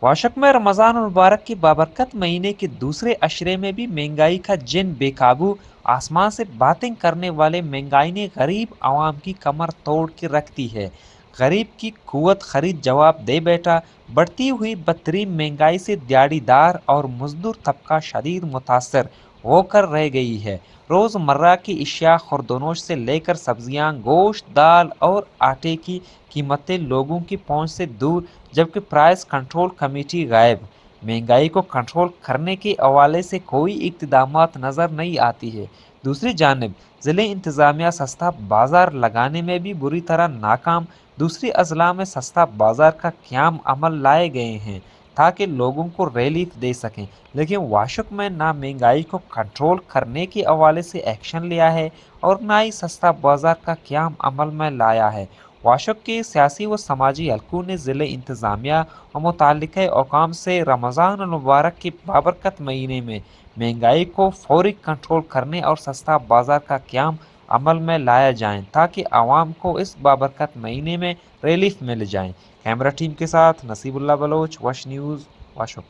वाशक में रमज़ान मुबारक के बाबरकत महीने के दूसरे अशरे में भी महंगाई का जिन बेकाबू आसमान से बातें करने वाले महंगाई ने गरीब आवाम की कमर तोड़ के रख दी है। गरीब की कुव्वत खरीद जवाब दे बैठा। बढ़ती हुई बदतरीन महंगाई से दिहाड़ीदार और मजदूर तबका शदीद मुतासर होकर रह गई है। रोज़मर्रा की अशिया खुरदनोश से लेकर सब्जियां, गोश्त, दाल और आटे की कीमतें लोगों की पहुंच से दूर, जबकि प्राइस कंट्रोल कमेटी गायब। महंगाई को कंट्रोल करने के हवाले से कोई इक़दामात नज़र नहीं आती है। दूसरी जानब ज़िले इंतज़ामिया सस्ता बाज़ार लगाने में भी बुरी तरह नाकाम। दूसरी अजला में सस्ता बाज़ार का क़याम अमल लाए गए हैं ताकि लोगों को रिलीफ दे सकें, लेकिन वाशक में ना महंगाई को कंट्रोल करने के हवाले से एक्शन लिया है और ना ही सस्ता बाज़ार का क़याम अमल में लाया है। वाशक के सियासी व समाजी हलकों ने ज़िले इंतज़ामिया और मुतल्लिक़ हुकाम से रमज़ान मुबारक के बाबरकत महीने में महंगाई को फौरी कंट्रोल करने और सस्ता बाज़ार का क़याम अमल में लाया जाए ताकि आवाम को इस बाबरकत महीने में रिलीफ मिल जाए। कैमरा टीम के साथ नसीबुल्लाह बलोच, वश न्यूज़, वाशक।